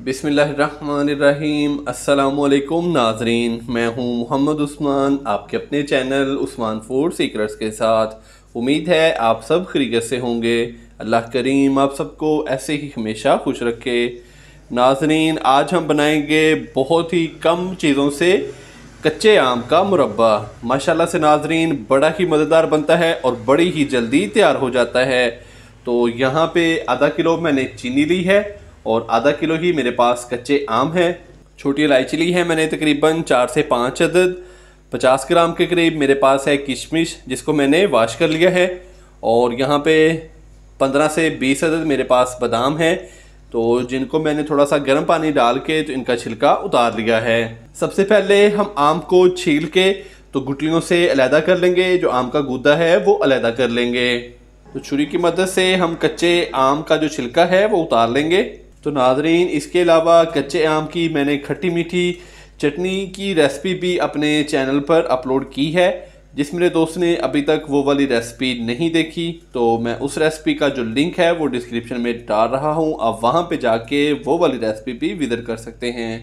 बिस्मिल्लाहिर्रहमानिर्रहीम। अस्सलामुअलैकुम नाजरीन, मैं हूं मोहम्मद उस्मान, आपके अपने चैनल उस्मान फूड सीक्रेट्स के साथ। उम्मीद है आप सब खैरियत से होंगे। अल्लाह करीम आप सबको ऐसे ही हमेशा खुश रखे। नाजरीन, आज हम बनाएंगे बहुत ही कम चीज़ों से कच्चे आम का मुरब्बा। माशाल्लाह से नाजरीन बड़ा ही मज़ेदार बनता है और बड़ी ही जल्दी तैयार हो जाता है। तो यहाँ पे आधा किलो मैंने चीनी ली है और आधा किलो ही मेरे पास कच्चे आम हैं। छोटी इलायची ली है मैंने तकरीबन 4 से 5 अदद। 50 ग्राम के करीब मेरे पास है किशमिश, जिसको मैंने वाश कर लिया है। और यहाँ पे 15 से 20 अदद मेरे पास बादाम है, तो जिनको मैंने थोड़ा सा गर्म पानी डाल के तो इनका छिलका उतार लिया है। सबसे पहले हम आम को छील के तो गुठलियों से अलहदा कर लेंगे, जो आम का गूदा है वो अलहदा कर लेंगे। तो छुरी की मदद से हम कच्चे आम का जो छिलका है वो उतार लेंगे। तो नाजरीन, इसके अलावा कच्चे आम की मैंने खट्टी मीठी चटनी की रेसिपी भी अपने चैनल पर अपलोड की है। जिस मेरे दोस्त ने अभी तक वो वाली रेसिपी नहीं देखी तो मैं उस रेसिपी का जो लिंक है वो डिस्क्रिप्शन में डाल रहा हूँ, आप वहाँ पे जाके वो वाली रेसिपी भी विजिट कर सकते हैं।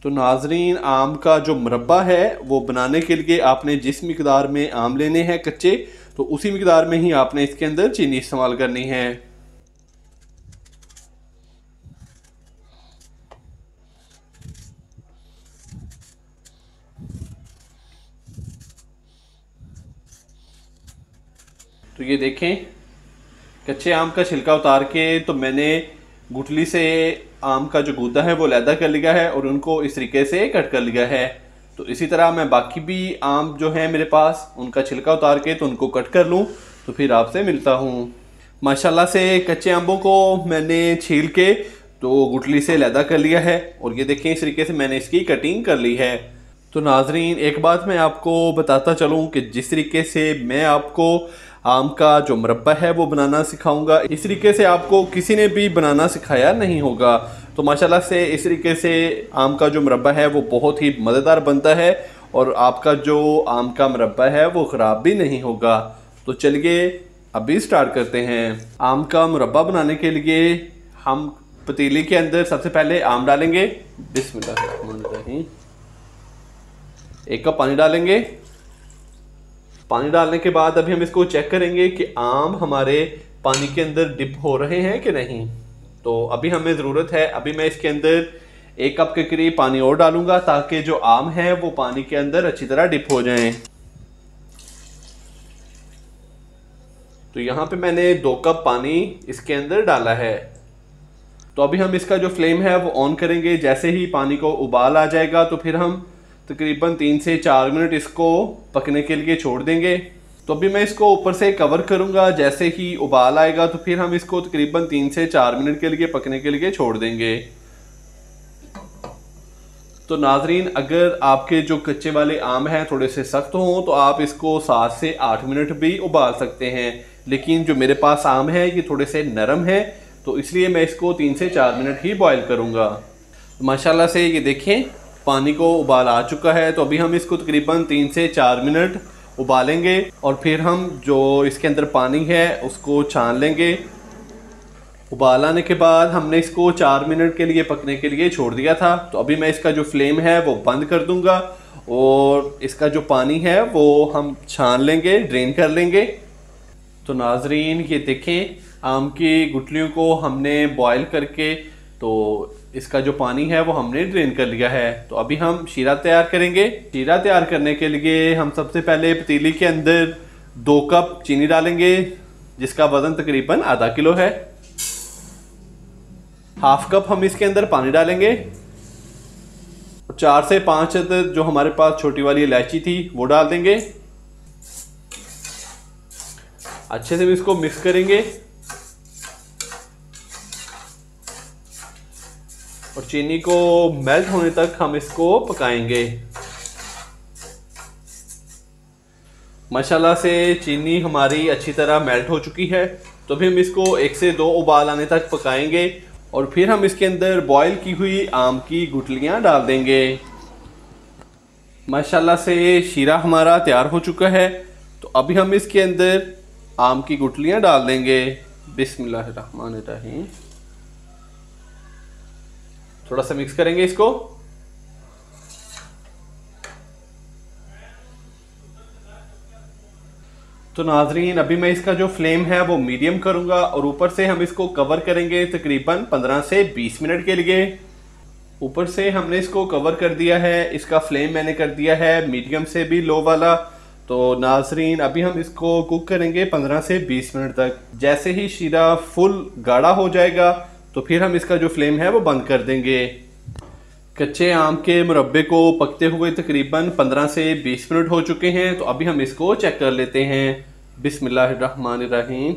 तो नाजरीन, आम का जो मुरब्बा है वो बनाने के लिए आपने जिस मिकदार में आम लेने हैं कच्चे, तो उसी मिकदार में ही आपने इसके अंदर चीनी इस्तेमाल करनी है। तो ये देखें, कच्चे आम का छिलका उतार के तो मैंने गुठली से आम का जो गूदा है वो अलहदा कर लिया है और उनको इस तरीके से कट कर लिया है। तो इसी तरह मैं बाकी भी आम जो है मेरे पास उनका छिलका उतार के तो उनको कट कर लूँ, तो फिर आपसे मिलता हूँ। माशाल्लाह से कच्चे आमों को मैंने छील के तो गुठली से अलहदा कर लिया है और ये देखें इस तरीके से मैंने इसकी कटिंग कर ली है। तो नाजरीन, एक बात मैं आपको बताता चलूँ कि जिस तरीके से मैं आपको आम का जो मुरब्बा है वो बनाना सिखाऊंगा, इस तरीके से आपको किसी ने भी बनाना सिखाया नहीं होगा। तो माशाल्लाह से इस तरीके से आम का जो मुरब्बा है वो बहुत ही मज़ेदार बनता है और आपका जो आम का मुरब्बा है वो ख़राब भी नहीं होगा। तो चलिए अभी स्टार्ट करते हैं। आम का मुरब्बा बनाने के लिए हम पतीली के अंदर सबसे पहले आम डालेंगे। बिस्मिल्लाह। 1 कप पानी डालेंगे। पानी डालने के बाद अभी हम इसको चेक करेंगे कि आम हमारे पानी के अंदर डिप हो रहे हैं कि नहीं। तो अभी हमें ज़रूरत है, अभी मैं इसके अंदर 1 कप के करीब पानी और डालूंगा ताकि जो आम है वो पानी के अंदर अच्छी तरह डिप हो जाएं। तो यहाँ पे मैंने 2 कप पानी इसके अंदर डाला है। तो अभी हम इसका जो फ्लेम है वो ऑन करेंगे। जैसे ही पानी को उबाल आ जाएगा तो फिर हम तकरीबन 3 से 4 मिनट इसको पकने के लिए छोड़ देंगे। तो अभी मैं इसको ऊपर से कवर करूंगा। जैसे ही उबाल आएगा तो फिर हम इसको तकरीबन 3 से 4 मिनट के लिए पकने के लिए छोड़ देंगे। तो नाजरीन, अगर आपके जो कच्चे वाले आम हैं थोड़े से सख्त हों तो आप इसको 7 से 8 मिनट भी उबाल सकते हैं, लेकिन जो मेरे पास आम है ये थोड़े से नरम है, तो इसलिए मैं इसको 3 से 4 मिनट ही बॉयल करूँगा। माशाल्लाह से ये देखें पानी को उबाल आ चुका है। तो अभी हम इसको तकरीबन 3 से 4 मिनट उबालेंगे और फिर हम जो इसके अंदर पानी है उसको छान लेंगे। उबाल आने के बाद हमने इसको 4 मिनट के लिए पकने के लिए छोड़ दिया था। तो अभी मैं इसका जो फ्लेम है वो बंद कर दूंगा और इसका जो पानी है वो हम छान लेंगे, ड्रेन कर लेंगे। तो नाजरीन, ये देखें आम की गुठलियों को हमने बॉयल करके तो इसका जो पानी है वो हमने ड्रेन कर लिया है। तो अभी हम शीरा तैयार करेंगे। शीरा तैयार करने के लिए हम सबसे पहले पतीली के अंदर 2 कप चीनी डालेंगे, जिसका वजन तकरीबन आधा किलो है। 1/2 कप हम इसके अंदर पानी डालेंगे। 4 से 5 अदद जो हमारे पास छोटी वाली इलायची थी वो डाल देंगे। अच्छे से इसको मिक्स करेंगे और चीनी को मेल्ट होने तक हम इसको पकाएंगे। माशाल्लाह से चीनी हमारी अच्छी तरह मेल्ट हो चुकी है। तो अभी हम इसको 1 से 2 उबाल आने तक पकाएंगे और फिर हम इसके अंदर बॉयल की हुई आम की गुठलियां डाल देंगे। माशाल्लाह से शीरा हमारा तैयार हो चुका है। तो अभी हम इसके अंदर आम की गुठलियां डाल देंगे। बिस्मिल्लाहिर्रहमानिर्रहीम। थोड़ा सा मिक्स करेंगे इसको। तो नाजरीन अभी मैं इसका जो फ्लेम है वो मीडियम करूंगा और ऊपर से हम इसको कवर करेंगे तकरीबन 15 से 20 मिनट के लिए। ऊपर से हमने इसको कवर कर दिया है, इसका फ्लेम मैंने कर दिया है मीडियम से भी लो वाला। तो नाजरीन अभी हम इसको कुक करेंगे 15 से 20 मिनट तक। जैसे ही शीरा फुल गाढ़ा हो जाएगा तो फिर हम इसका जो फ्लेम है वो बंद कर देंगे। कच्चे आम के मुरब्बे को पकते हुए तकरीबन 15 से 20 मिनट हो चुके हैं। तो अभी हम इसको चेक कर लेते हैं। बिस्मिल्लाहिर्रहमानिर्रहीम।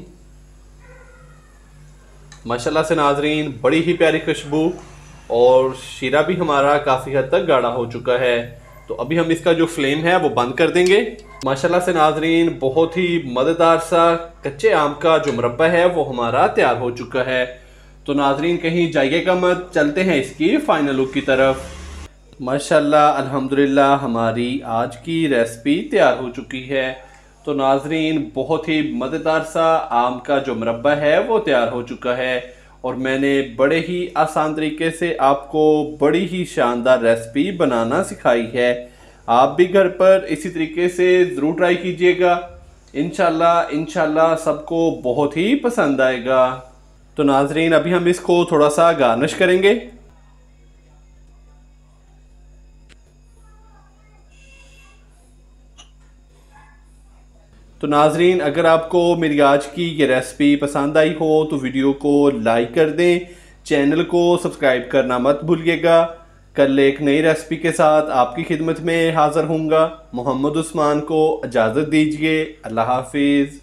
माशाल्लाह से नाजरीन बड़ी ही प्यारी खुशबू और शीरा भी हमारा काफ़ी हद तक गाढ़ा हो चुका है। तो अभी हम इसका जो फ्लेम है वो बंद कर देंगे। माशाल्लाह से नाजरीन बहुत ही मज़ेदार सा कच्चे आम का जो मुरब्बा है वो हमारा तैयार हो चुका है। तो नाजरीन कहीं जाइएगा मत, चलते हैं इसकी फाइनल लुक की तरफ। माशाल्लाह अल्हम्दुलिल्लाह हमारी आज की रेसिपी तैयार हो चुकी है। तो नाजरीन बहुत ही मज़ेदार सा आम का जो मुरब्बा है वो तैयार हो चुका है और मैंने बड़े ही आसान तरीके से आपको बड़ी ही शानदार रेसिपी बनाना सिखाई है। आप भी घर पर इसी तरीके से ज़रूर ट्राई कीजिएगा। इंशाल्लाह सबको बहुत ही पसंद आएगा। तो नाजरीन अभी हम इसको थोड़ा सा गार्निश करेंगे। तो नाजरीन अगर आपको मेरी आज की ये रेसिपी पसंद आई हो तो वीडियो को लाइक कर दें, चैनल को सब्सक्राइब करना मत भूलिएगा। कल एक नई रेसिपी के साथ आपकी खिदमत में हाज़िर होऊंगा। मोहम्मद उस्मान को इजाज़त दीजिए। अल्लाह हाफिज़।